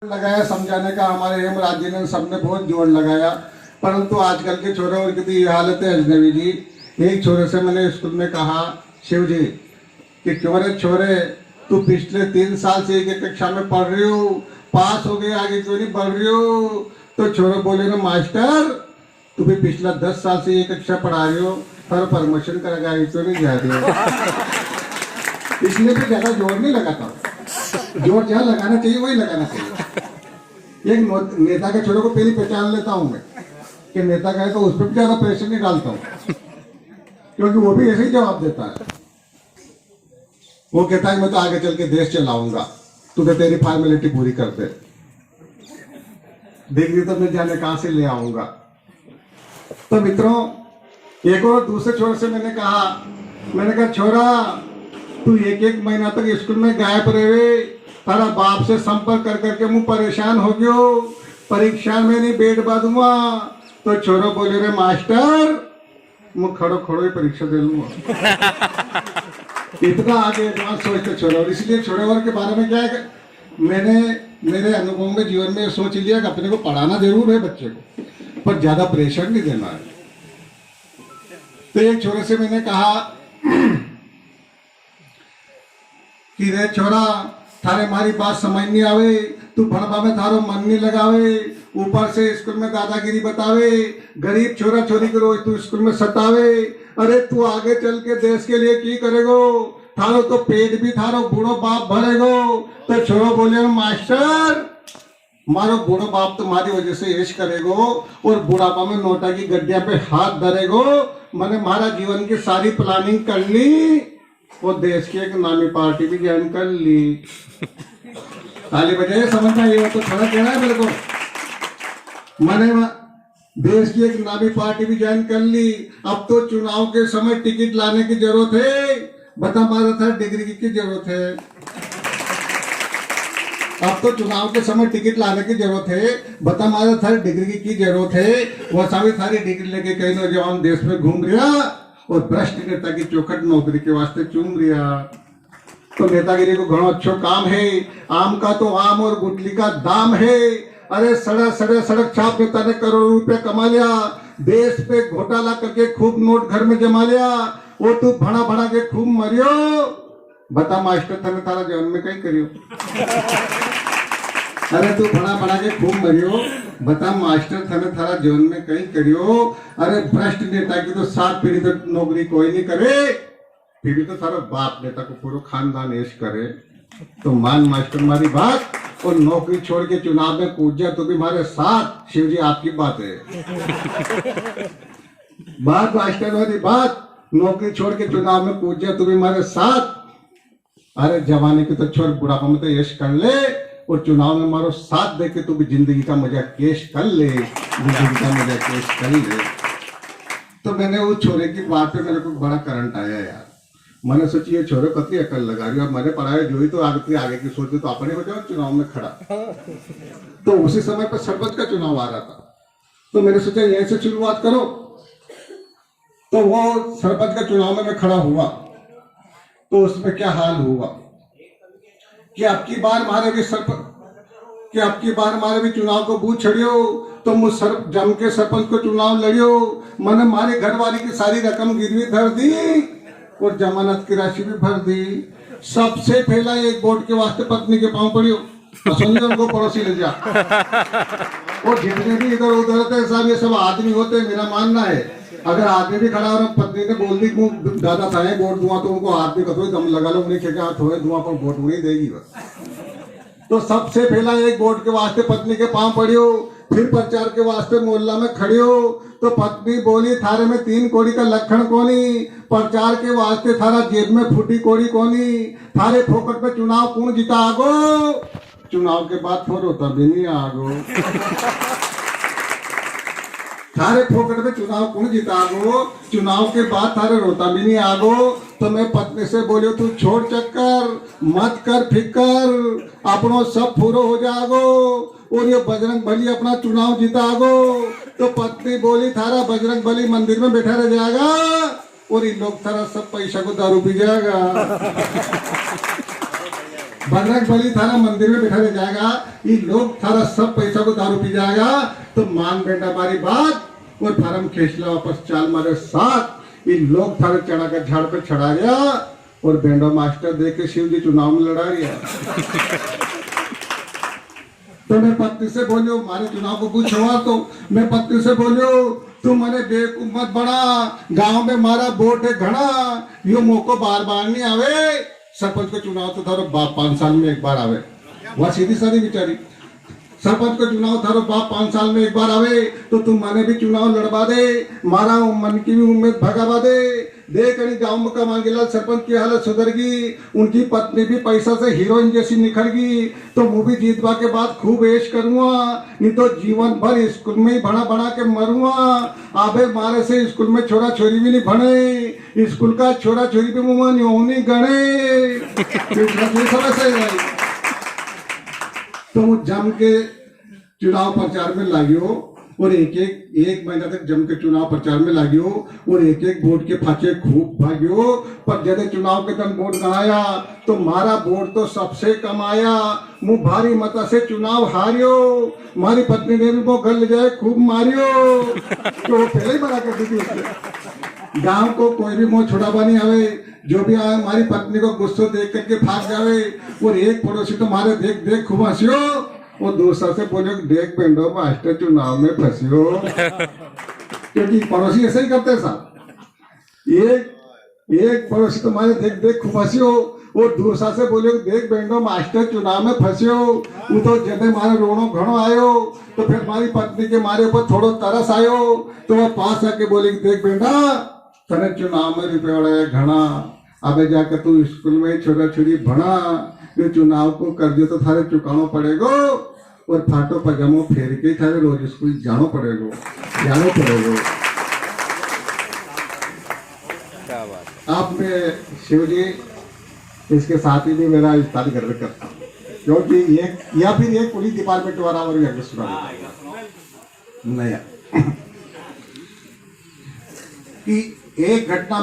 लगाया समझाने का, हमारे हेमराज जी ने सबने बहुत जोर लगाया, परंतु आजकल के छोरे और की ये हालत है अजनबी जी। एक छोरे से मैंने स्कूल में कहा, शिव जी कि छोरे छोरे तू पिछले 3 साल से एक कक्षा में पढ़ रही हो, पास हो गए, आगे क्यों नहीं बढ़ रही हो? तो छोरे बोले ना मास्टर तू भी पिछला 10 साल से एक कक्षा पढ़ा रही हो, पर प्रमोशन करेगा, आगे क्यों नहीं जा रही हो? इसलिए भी ज्यादा जोर नहीं लगाता, जोर जहाँ लगाना चाहिए वही लगाना चाहिए। एक नेता के छोरों को पहले पहचान लेता हूं मैं कि नेता का है, तो उस पर भी ज्यादा प्रेशर नहीं डालता हूं, क्योंकि वो भी ऐसे ही जवाब देता है। वो कहता है मैं तो आगे चल के देश चलाऊंगा, तू तो तेरी फॉर्मेलिटी पूरी कर दे, डिग्री तो मैं जाने कहां से ले आऊंगा। तो मित्रों, एक और दूसरे छोरे से मैंने कहा छोरा तू एक महीना तक स्कूल में गायब रहे, तारा बाप से संपर्क कर करके मुंह परेशान हो गयो, परीक्षा में नहीं बैठ बादूंगा। तो छोरो बोले रे मास्टर मुंह खड़ो खड़ो ही परीक्षा दे लूंगा। इतना आगे एडवांस सोचते छोरो, इसलिए छोरे वर्ग के बारे में क्या है, मैंने मेरे अनुभव में जीवन में सोच लिया कि अपने को पढ़ाना जरूर है बच्चे को, पर ज्यादा प्रेशर नहीं देना है। तो एक छोरे से मैंने कहा कि रे छोरा थारे मारी बात समझ नहीं आवे, तू पढ़वा में थारो मन नहीं लगावे, ऊपर से स्कूल में दादागिरी बतावे, गरीब छोरा छोरी को रोज तू स्कूल में सतावे, अरे तू आगे चल के देश के लिए की करेगो, थारो तो पेट भी थारो बूढ़ो बाप भरेगो। तो छोरो बोले मास्टर मारो बूढ़ो बाप तुम्हारी वजह से ऐश करेगो और बुढ़ापा में नोटा की गड्डिया पे हाथ धरेगो। मैंने हमारा जीवन की सारी प्लानिंग कर ली और देश की एक नामी पार्टी भी ज्वाइन कर ली। ताली बजाइए, समझना ये तो थोड़ा कहना है मेरे को। मैंने देश की एक नामी पार्टी भी ज्वाइन कर ली। अब तो चुनाव के समय टिकट लाने की जरूरत है, बता मारा था डिग्री की जरूरत है। अब तो चुनाव के समय टिकट लाने की जरूरत है, बता मारा था डिग्री की जरूरत है। वह सारी सारी डिग्री लेके कई नौजवान देश में घूम रहा और भ्रष्ट नेता की चौखट नौकरी के वास्ते चूम रिया। तो नेतागिरी को घणो अच्छो काम है, आम का तो आम और गुटली का दाम है। अरे सड़क छाप नेता ने करोड़ों रुपए कमा लिया, देश पे घोटाला करके खूब नोट घर में जमा लिया, वो तू भड़ा के खूब मरियो। बता मास्टर थाने तारा जीवन में कहीं करियो। अरे तू भड़ा के खूब मरियो, बता मास्टर थाने थारा जीवन में कहीं करियो। अरे भ्रष्ट नेता की तो 7 पीढ़ी तक नौकरी कोई नहीं करे, फिर भी तो सारा बाप नेता को पूरा खानदान ऐश करे। तो मान मास्टर हमारी बात और नौकरी छोड़ के चुनाव में कूद जा तो भी हमारे साथ। शिव जी आपकी बात है, बात मास्टर वाली बात, नौकरी छोड़ के चुनाव में कूद जा तो भी हमारे साथ। अरे जवानी की तो छोड़, बुढ़ापा में तो यश कर ले और चुनाव में हमारा साथ दे के तू भी जिंदगी का मजा केश कर ले, जिंदगी का मजा केश कर ले। तो मैंने उस छोरे की बात पे मेरे को बड़ा करंट आया यार। मैंने सोची ये छोरे कतरी अकल लगा रही है, मैंने पढ़ाया जो ही तो आगे की सोचते तो अपने हो जाओ चुनाव में खड़ा। तो उसी समय पर सरपंच का चुनाव आ रहा था, तो मैंने सोचा यहीं से शुरुआत करो। तो वो सरपंच का चुनाव में मैं खड़ा हुआ, तो उसमें क्या हाल हुआ कि अब की बार हमारे भी चुनाव को बूझ छड़ियो, तो मुझ जम के सरपंच को चुनाव लड़ियो। मैंने हमारे घर वाली की सारी रकम गिरवी धर दी और जमानत की राशि भी भर दी। सबसे पहला एक वोट के वास्ते पत्नी के पांव पड़ियो, उनको पड़ोसी ले जा। और जितने भी इधर उधर होते साहब ये सब आदमी होते, मेरा मानना है अगर आदमी भी खड़ा और पत्नी ने बोल दी दादा था वोट दूंगा, तो उनको आदमी का थोड़ी दम लगा लो, उन्हें क्या थोड़े धुआं पर वोट नहीं देगी बस। तो सबसे पहला एक वोट के वास्ते पत्नी के पांव पड़ियो, फिर प्रचार के वास्ते मोहल्ला में खड़ियो। तो पत्नी बोली थारे में 3 कोड़ी का लक्षण कोनी, प्रचार के वास्ते थारा जेब में फूटी कोड़ी कोनी, थारे फोकट पे चुनाव कौन जीता आगो, चुनाव के बाद फोर होता भी नहीं आगो। थारे फोकट में चुनाव कौन जीता आगो, चुनाव के बाद थारे रोता भी नहीं आगो। तो मैं पत्नी से बोलियो तू छोड़ चक्कर, मत कर फिकर, अपनो सब पूरो हो जागो और ये बजरंग बली अपना चुनाव जीतागो। तो पत्नी बोली थारा बजरंग बली मंदिर में बैठा रह जाएगा और इन लोग थारा सब पैसा को दारू पी जाएगा। बजरंग बली थारा मंदिर में बिठा ले जाएगा, ये लोग थारा सब पैसा को दारू पी जाएगा, तो मान बेटा हमारी बात और फार्म खेचला वापस चाल मारे साथ, ये लोग थारे चढ़ा कर झाड़ पे चढ़ा गया और बेंडो मास्टर देख के शिव जी चुनाव में लड़ा गया। तो मैं पत्नी से बोलियो मारे चुनाव को कुछ हुआ तो मैं पत्नी से बोलियो तू मने बेवकूफ मत बना, गांव में मारा वोट है घना, यो मौको बार बार नहीं आवे, सरपंच का चुनाव तो थारो बाप 5 साल में एक बार आवे, वह सीधी सादी बिचारी, सरपंच का चुनाव थारो बाप 5 साल में एक बार आवे, तो तुम मने भी चुनाव लड़वा दे, मारा मन की भी उम्मीद भगावा दे, देख गांव का मांगेलाल सरपंच की हालत सुधरगी, उनकी पत्नी भी पैसा से हीरोइन जैसी निखरगी, तो मूवी जीतवा के बाद खूब ऐश करूंगा, नहीं तो जीवन भर स्कूल में ही बना बना के मरूंगा, आबे मारे से स्कूल में छोरा छोरी भी नहीं बने, स्कूल का छोरा छोरी भी मुंह नहीं गणे। तो जम के चुनाव प्रचार में लागियो और एक महीना तक जम के चुनाव प्रचार में लागियो और एक वोट के फाचे खूब भागियो, पर जब चुनाव के दिन वोट गणाया तो मारा वोट तो सबसे कम आया, मुंह भारी मता से चुनाव हारियो, हमारी पत्नी ने भी वो घर ले जाए खूब मारियो, तो पहले ही मना कर दी थी उसने। गांव को कोई भी मुंह छुड़ावा नहीं आवे, जो भी आए हमारी पत्नी को गुस्सो देख करके भाग जावे, और एक पड़ोसी तो मारे देख देख खूब हंसियो, और दूसरा से बोलो देख बेंडो मास्टर चुनाव में फंसियो। क्योंकि पड़ोसी ऐसे ही करते साहब, एक पड़ोसी तुम्हारे देख देख खूब हंसियो, और दूसरा से बोलो देख बेंडो मास्टर चुनाव में फंसियो, वो तो जब मारे रोनो घणो आयो, तो फिर हमारी पत्नी के मारे ऊपर थोड़ो तरस आयो, तो वह पास आके बोले देख बेंडा तने चुनाव में रुपये वाले घना, अबे जाकर तू स्कूल में छोटा छोरी भणा, ये चुनाव को कर दियो तो थारे चुकाना पड़ेगो, और फाटो पजामो फेर के थारे रोज स्कूल जानो पड़ेगो। आप में शिव जी इसके साथ ही भी मेरा इस्ताद कर करता हूँ, क्योंकि एक या फिर एक पुलिस डिपार्टमेंट वाला और नया कि एक घटना में